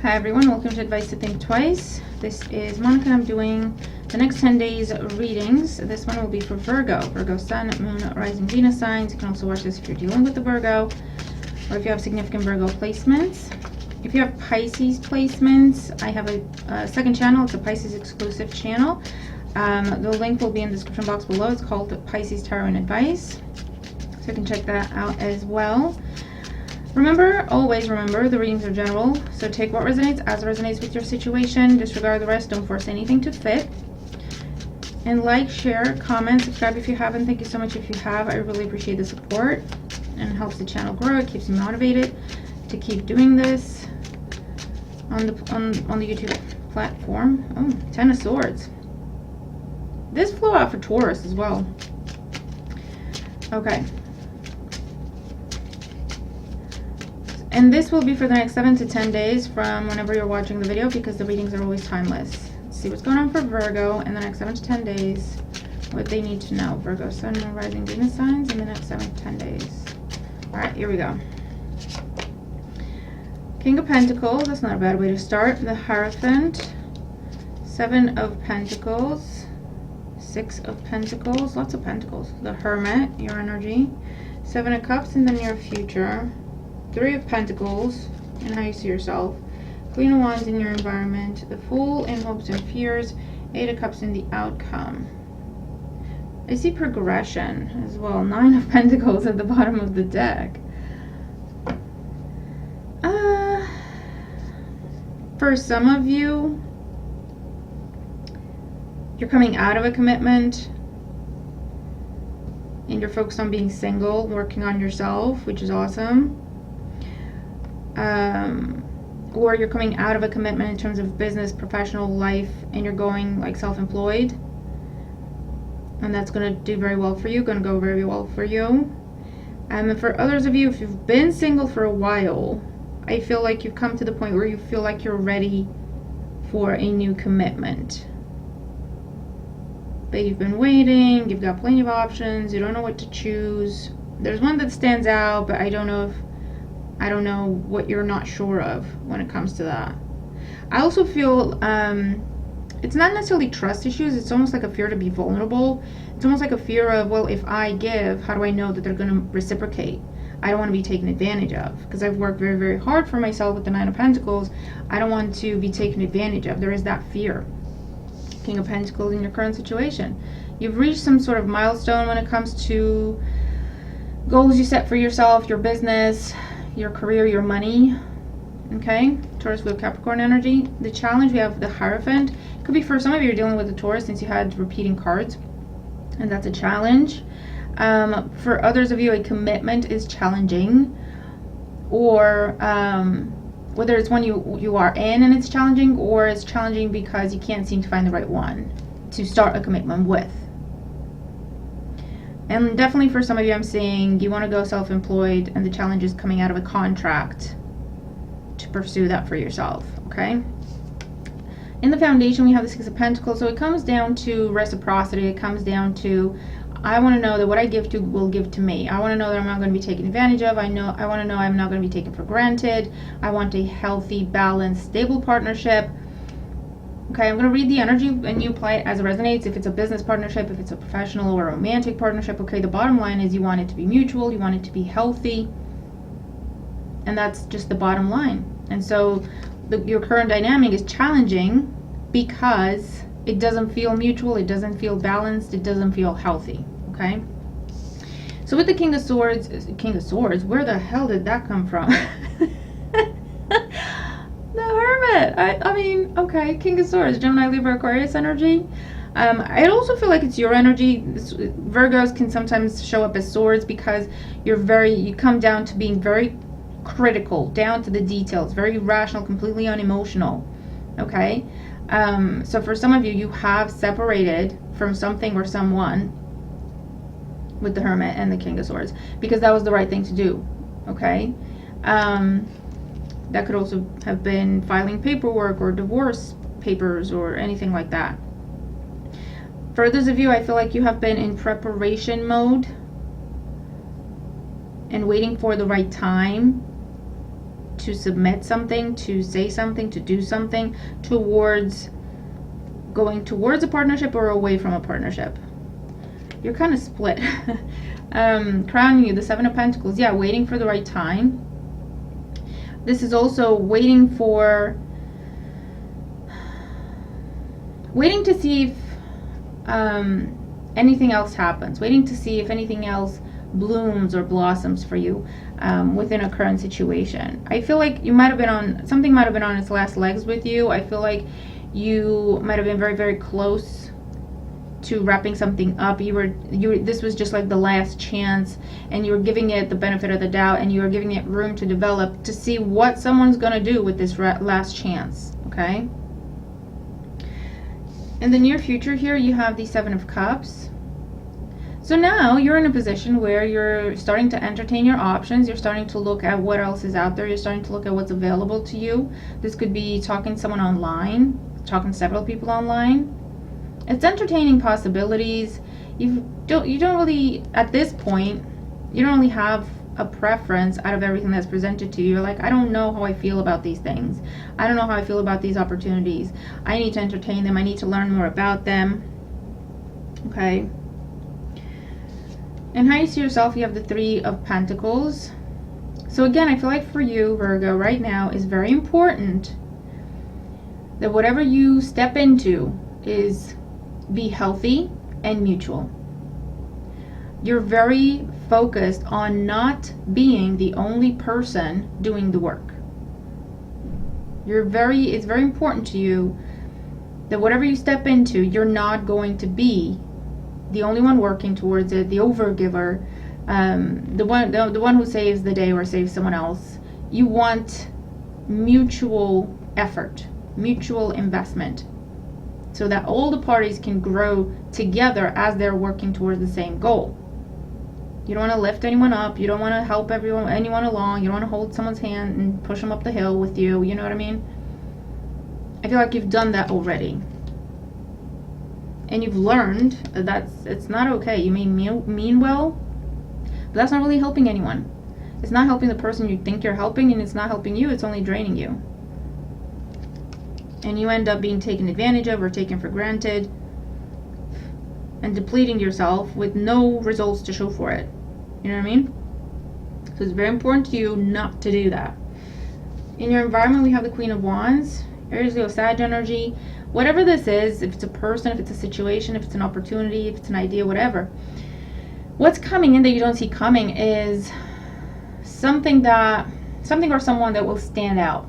Hi everyone, welcome to Advice to Think Twice. This is Monica and I'm doing the next 10 days readings. This one will be for Virgo. Virgo Sun, Moon, Rising, Venus signs. You can also watch this if you're dealing with the Virgo or if you have significant Virgo placements. If you have Pisces placements, I have a second channel. It's a Pisces exclusive channel. The link will be in the description box below. It's called Pisces Tarot and Advice. So you can check that out as well. Always remember, the readings are general, so take what resonates as resonates with your situation. Disregard the rest. Don't force anything to fit. And like, share, comment, subscribe if you haven't. Thank you so much if you have. I really appreciate the support, and it helps the channel grow. It keeps me motivated to keep doing this on the YouTube platform. Oh, 10 of Swords. This flew out for Taurus as well. Okay. And this will be for the next 7 to 10 days from whenever you're watching the video, because the readings are always timeless. Let's see what's going on for Virgo in the next 7 to 10 days. What they need to know. Virgo, Sun, Moon, Rising, Venus signs in the next 7 to 10 days. Alright, here we go. King of Pentacles. That's not a bad way to start. The Hierophant. 7 of Pentacles. 6 of Pentacles. Lots of Pentacles. The Hermit, your energy. 7 of Cups in the near future. 3 of Pentacles and how you see yourself. Queen of Wands in your environment. The Fool in hopes and fears. 8 of Cups in the outcome. I see progression as well. 9 of Pentacles at the bottom of the deck. For some of you, you're coming out of a commitment and you're focused on being single, working on yourself, which is awesome. Or you're coming out of a commitment in terms of business, professional life, and you're going like self-employed, and that's going to do very well for you, going to go very well for you. And for others of you, if you've been single for a while, I feel like you've come to the point where you feel like you're ready for a new commitment, but you've been waiting, you've got plenty of options, you don't know what to choose. There's one that stands out, but I don't know what you're not sure of when it comes to that. I also feel it's not necessarily trust issues. It's almost like a fear to be vulnerable. It's almost like a fear of, well, if I give, how do I know that they're going to reciprocate? I don't want to be taken advantage of, because I've worked very, very hard for myself with the 9 of Pentacles. I don't want to be taken advantage of. There is that fear. King of Pentacles in your current situation. You've reached some sort of milestone when it comes to goals you set for yourself, your business, your career, your money. Okay, Taurus with Capricorn energy. The challenge, we have the Hierophant. It could be for some of you, you're dealing with the Taurus since you had repeating cards, and that's a challenge. For others of you, a commitment is challenging, or whether it's one you are in and it's challenging, or it's challenging because you can't seem to find the right one to start a commitment with. And definitely for some of you, I'm seeing you want to go self-employed, and the challenge is coming out of a contract to pursue that for yourself, okay? In the foundation, we have the 6 of Pentacles, so it comes down to reciprocity. It comes down to, I want to know that what I give to will give to me. I want to know that I'm not going to be taken advantage of. I want to know I'm not going to be taken for granted. I want a healthy, balanced, stable partnership. Okay, I'm going to read the energy and you apply it as it resonates. If it's a business partnership, if it's a professional or romantic partnership, okay, the bottom line is you want it to be mutual, you want it to be healthy, and that's just the bottom line. And so your current dynamic is challenging because it doesn't feel mutual, it doesn't feel balanced, it doesn't feel healthy, okay? So with the King of Swords, where the hell did that come from? The Hermit. I mean, okay, King of Swords, Gemini, Libra, Aquarius energy. I also feel like it's your energy. Virgos can sometimes show up as swords because you come down to being very critical, down to the details, very rational, completely unemotional, okay? So for some of you, you have separated from something or someone with the Hermit and the King of Swords because that was the right thing to do, okay? That could also have been filing paperwork or divorce papers or anything like that. For others of you, I feel like you have been in preparation mode. and waiting for the right time to submit something, to say something, to do something towards going towards a partnership or away from a partnership. You're kind of split. Crowning you, the Seven of Pentacles. Yeah, waiting for the right time. This is also waiting to see if anything else happens. Waiting to see if anything else blooms or blossoms for you within a current situation. I feel like you might have been on, something might have been on its last legs with you. I feel like you might have been very, very close to wrapping something up. This was just like the last chance, and you were giving it the benefit of the doubt, and you were giving it room to develop, to see what someone's gonna do with this last chance. Okay, in the near future here, you have the Seven of Cups. So now you're in a position where you're starting to entertain your options. You're starting to look at what else is out there. You're starting to look at what's available to you. This could be talking to someone online, talking to several people online. It's entertaining possibilities. You don't really, at this point, you don't really have a preference out of everything that's presented to you. You're like, I don't know how I feel about these things. I don't know how I feel about these opportunities. I need to entertain them. I need to learn more about them. Okay. And how you see yourself, you have the Three of Pentacles. So again, I feel like for you, Virgo, right now is very important that whatever you step into is be healthy and mutual. You're very focused on not being the only person doing the work. It's very important to you that whatever you step into, you're not going to be the only one working towards it, the overgiver, the one who saves the day or saves someone else. You want mutual effort, mutual investment, so that all the parties can grow together as they're working towards the same goal. You don't want to lift anyone up. You don't want to help anyone along. You don't want to hold someone's hand and push them up the hill with you. You know what I mean? I feel like you've done that already. And you've learned that it's not okay. You may mean well, but that's not really helping anyone. It's not helping the person you think you're helping, and it's not helping you. It's only draining you. And you end up being taken advantage of or taken for granted and depleting yourself with no results to show for it. You know what I mean? So it's very important to you not to do that. In your environment, we have the Queen of Wands, Aries, Leo, Sag energy. Whatever this is, if it's a person, if it's a situation, if it's an opportunity, if it's an idea, whatever, what's coming in that you don't see coming is something or someone that will stand out.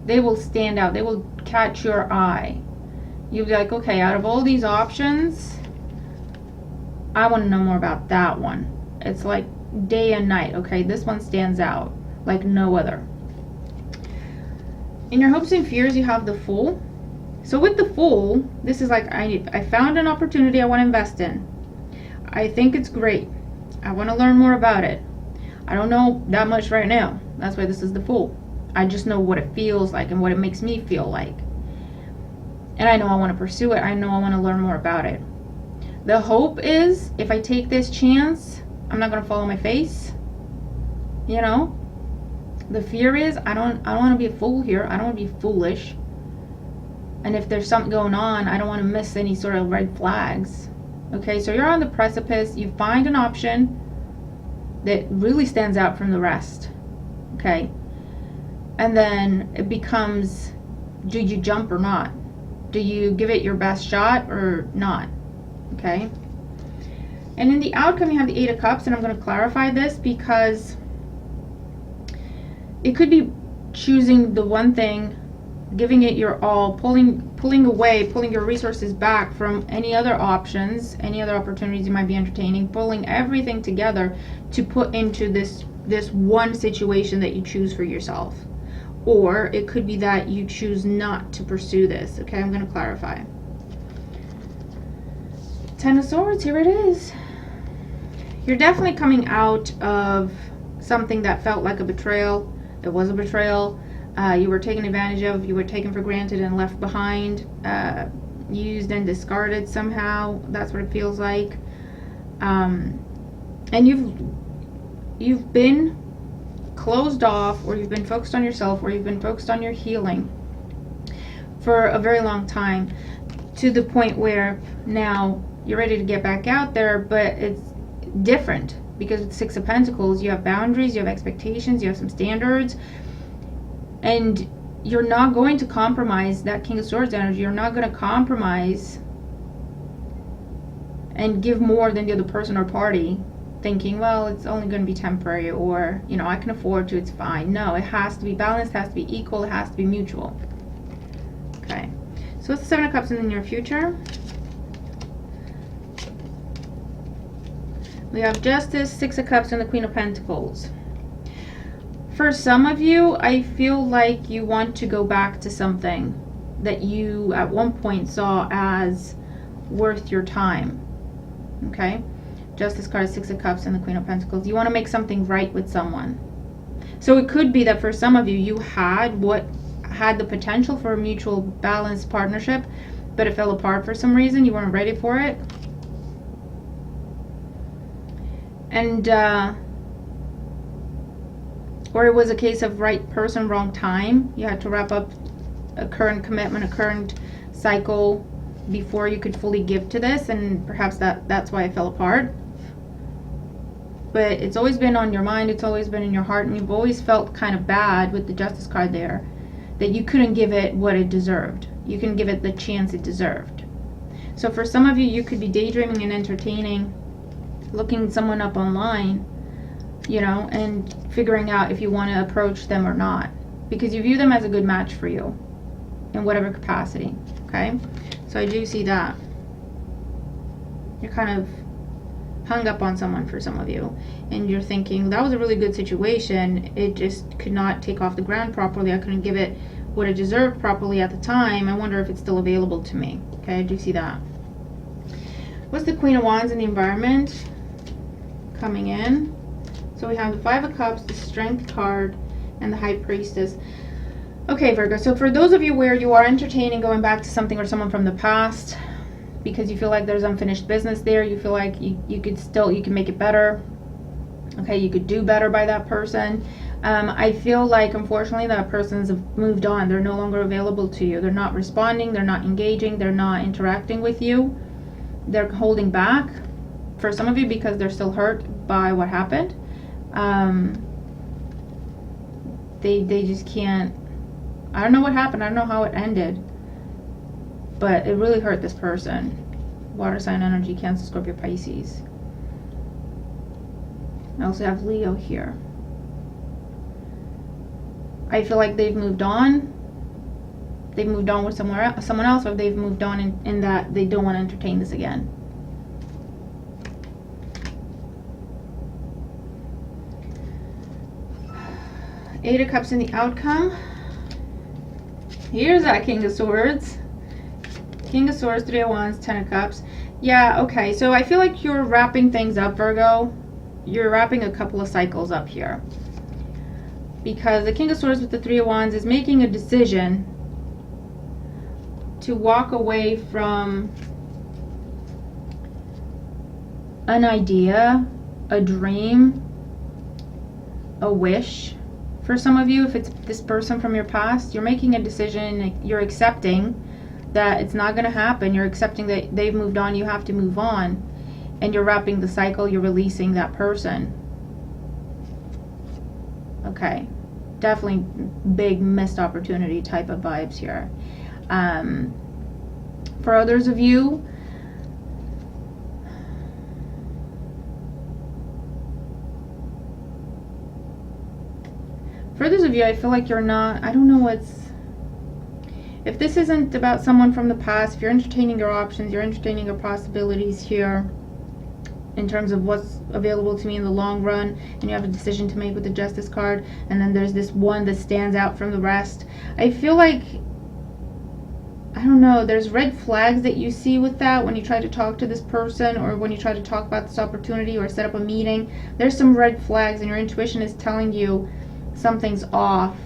They will stand out. They will catch your eye. You'll be like, okay, out of all these options, I want to know more about that one. It's like day and night. Okay, this one stands out like no other. In your hopes and fears, you have the Fool. So with the Fool, this is like, I found an opportunity I want to invest in. I think it's great. I want to learn more about it. I don't know that much right now. That's why this is the Fool. I just know what it feels like and what it makes me feel like. And I know I want to pursue it. I know I want to learn more about it. The hope is, if I take this chance, I'm not going to fall on my face. You know? The fear is, I don't want to be a fool here. I don't want to be foolish. And if there's something going on, I don't want to miss any sort of red flags. Okay, so you're on the precipice. You find an option that really stands out from the rest. Okay? And then it becomes, do you jump or not? Do you give it your best shot or not? Okay? And in the outcome, you have the Eight of Cups, and I'm going to clarify this because it could be choosing the one thing, giving it your all, pulling away, pulling your resources back from any other options, any other opportunities you might be entertaining, pulling everything together to put into this one situation that you choose for yourself. Or it could be that you choose not to pursue this. Okay, I'm going to clarify. Ten of Swords, here it is. You're definitely coming out of something that felt like a betrayal. It was a betrayal. You were taken advantage of. You were taken for granted and left behind. Used and discarded somehow. That's what it feels like. And you've been closed off, or you've been focused on yourself, or you've been focused on your healing for a very long time, to the point where now you're ready to get back out there, but it's different because with Six of Pentacles, you have boundaries, you have expectations, you have some standards, and you're not going to compromise that King of Swords energy. You're not going to compromise and give more than the other person or party, thinking, well, it's only going to be temporary, or, you know, I can afford to, it's fine. No, it has to be balanced, it has to be equal, it has to be mutual. Okay, so what's the Seven of Cups in the near future? We have Justice, Six of Cups, and the Queen of Pentacles. For some of you, I feel like you want to go back to something that you at one point saw as worth your time. Okay? Justice card, Six of Cups, and the Queen of Pentacles. You want to make something right with someone. So it could be that for some of you, you had what had the potential for a mutual balanced partnership, but it fell apart for some reason. You weren't ready for it. And or it was a case of right person, wrong time. You had to wrap up a current commitment, a current cycle before you could fully give to this, and perhaps that's why it fell apart. But it's always been on your mind, it's always been in your heart, and you've always felt kind of bad with the Justice card there, that you couldn't give it what it deserved. You couldn't give it the chance it deserved. So for some of you, you could be daydreaming and entertaining, looking someone up online, you know, and figuring out if you want to approach them or not, because you view them as a good match for you in whatever capacity. Okay, so I do see that you're kind of hung up on someone for some of you, and you're thinking, that was a really good situation, it just could not take off the ground properly, I couldn't give it what it deserved properly at the time, I wonder if it's still available to me. Okay, I do see that. What's the Queen of Wands in the environment coming in? So we have the Five of Cups, the Strength card, and the High Priestess. Okay, Virgo, so for those of you where you are entertaining going back to something or someone from the past because you feel like there's unfinished business there, you feel like you can make it better, okay, you could do better by that person. I feel like, unfortunately, that person's moved on. They're no longer available to you. They're not responding, they're not engaging, they're not interacting with you. They're holding back, for some of you, because they're still hurt by what happened. They just can't, I don't know what happened, I don't know how it ended, but it really hurt this person. Water sign energy, Cancer, Scorpio, Pisces. I also have Leo here. I feel like they've moved on. They've moved on with someone else, or they've moved on in that they don't want to entertain this again. Eight of Cups in the outcome. Here's that King of Swords. King of Swords, Three of Wands, Ten of Cups. Yeah, okay, so I feel like you're wrapping things up, Virgo. You're wrapping a couple of cycles up here. Because the King of Swords with the Three of Wands is making a decision to walk away from an idea, a dream, a wish. For some of you, if it's this person from your past, you're making a decision, you're accepting that it's not going to happen, you're accepting that they've moved on, you have to move on, and you're wrapping the cycle, you're releasing that person. Okay, definitely big missed opportunity type of vibes here. For others of you, I feel like you're not, I don't know what's, if this isn't about someone from the past, if you're entertaining your options, you're entertaining your possibilities here in terms of what's available to me in the long run, and you have a decision to make with the Justice card, and then there's this one that stands out from the rest. I feel like, I don't know, there's red flags that you see with that when you try to talk to this person, or when you try to talk about this opportunity or set up a meeting. There's some red flags, and your intuition is telling you something's off.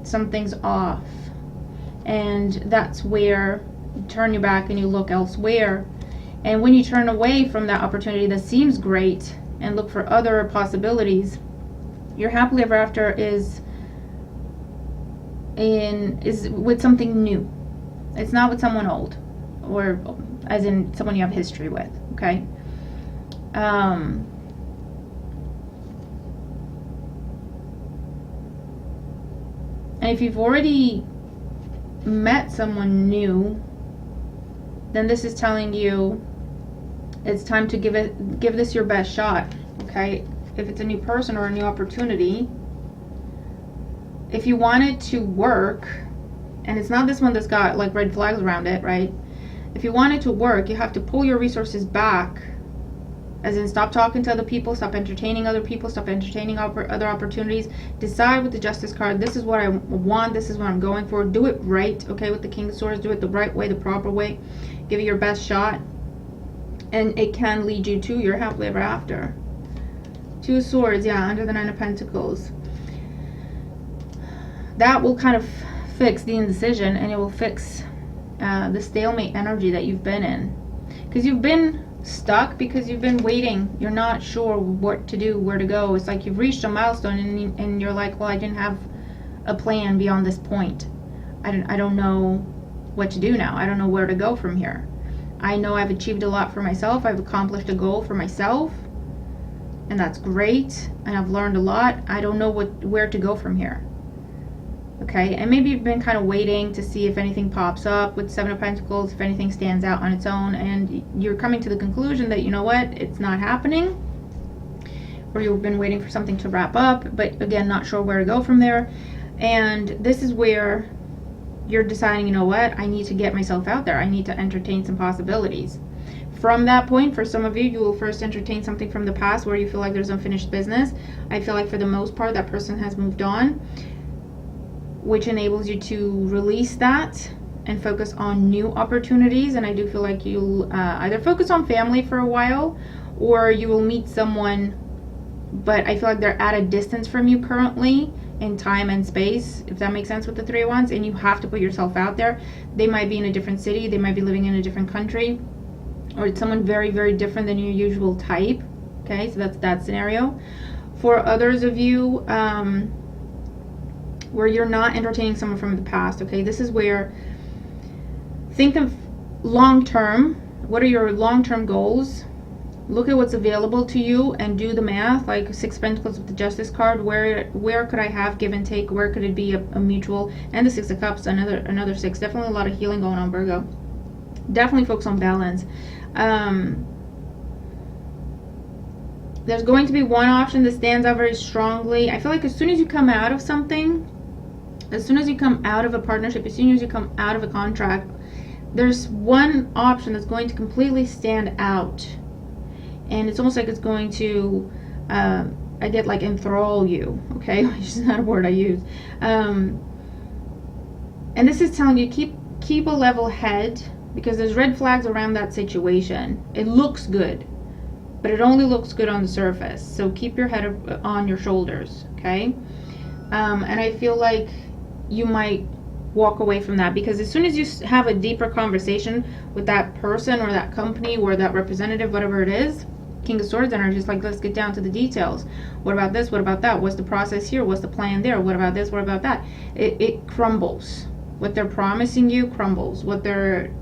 Something's off. And that's where you turn your back and you look elsewhere. And when you turn away from that opportunity that seems great and look for other possibilities, Your happily ever after is with something new. It's not with someone old, or as in someone you have history with, okay? And if you've already met someone new, then this is telling you it's time to give this your best shot, okay? If it's a new person or a new opportunity, if you want it to work, and it's not this one that's got like red flags around it, right? If you want it to work, you have to pull your resources back, as in stop talking to other people, stop entertaining other people, stop entertaining other opportunities. Decide with the Justice card, this is what I want, this is what I'm going for. Do it right, okay, with the King of Swords. Do it the right way, the proper way. Give it your best shot, and it can lead you to your happily ever after. Two of Swords, yeah, under the Nine of Pentacles. That will kind of fix the indecision, and it will fix the stalemate energy that you've been in. Because you've been stuck, because you've been waiting. You're not sure what to do, where to go. It's like you've reached a milestone, and you're like, well, I didn't have a plan beyond this point. I don't know what to do now. I don't know where to go from here. I know I've achieved a lot for myself. I've accomplished a goal for myself, and that's great, and I've learned a lot. I don't know where to go from here. Okay, and maybe you've been kind of waiting to see if anything pops up with Seven of Pentacles, if anything stands out on its own, and you're coming to the conclusion that, you know what, it's not happening, or you've been waiting for something to wrap up, but again, not sure where to go from there. And this is where you're deciding, you know what, I need to get myself out there. I need to entertain some possibilities. From that point, for some of you, you will first entertain something from the past where you feel like there's unfinished business. I feel like for the most part, that person has moved on, which enables you to release that and focus on new opportunities. And I do feel like you'll either focus on family for a while, or you will meet someone, but I feel like they're at a distance from you currently in time and space, if that makes sense with the Three of Wands, and you have to put yourself out there. They might be in a different city, they might be living in a different country, or it's someone very, very different than your usual type. Okay, so that's that scenario. For others of you, where you're not entertaining someone from the past, okay, this is where, think of long term. What are your long-term goals? Look at what's available to you and do the math. Like Six of Pentacles with the Justice card, where could I have give and take? Where could it be a mutual? And the Six of Cups, another six. Definitely a lot of healing going on, Virgo. Definitely focus on balance. There's going to be one option that stands out very strongly. I feel like as soon as you come out of something, as soon as you come out of a partnership, as soon as you come out of a contract, there's one option that's going to completely stand out. And it's almost like it's going to, I get like enthrall you, okay? Which is not a word I use. And this is telling you keep a level head, because there's red flags around that situation. It looks good, but it only looks good on the surface. So keep your head on your shoulders, okay? And I feel like you might walk away from that, because as soon as you have a deeper conversation with that person or that company or that representative, whatever it is, King of Swords energy is like, let's get down to the details. What about this? What about that? What's the process here? What's the plan there? What about this? What about that? It crumbles. What they're promising you crumbles. What they're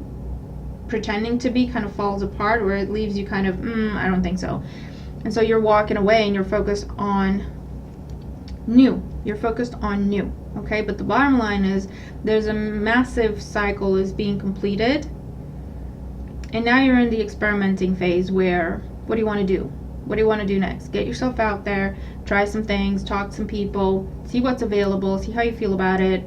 pretending to be kind of falls apart, or it leaves you kind of, I don't think so. And so you're walking away and you're focused on new. You're focused on new, okay? But the bottom line is there's a massive cycle is being completed, and now you're in the experimenting phase where, what do you want to do? What do you want to do next? Get yourself out there, try some things, talk to some people, see what's available, see how you feel about it.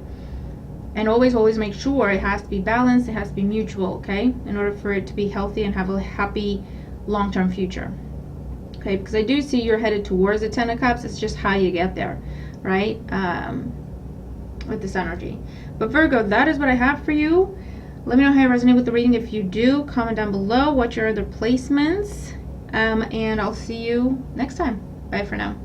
And always make sure it has to be balanced, it has to be mutual, okay? In order for it to be healthy and have a happy long-term future. Okay, because I do see you're headed towards the Ten of Cups. It's just how you get there, right? With this energy. But Virgo, that is what I have for you. Let me know how you resonate with the reading. If you do, comment down below what your other placements. And I'll see you next time. Bye for now.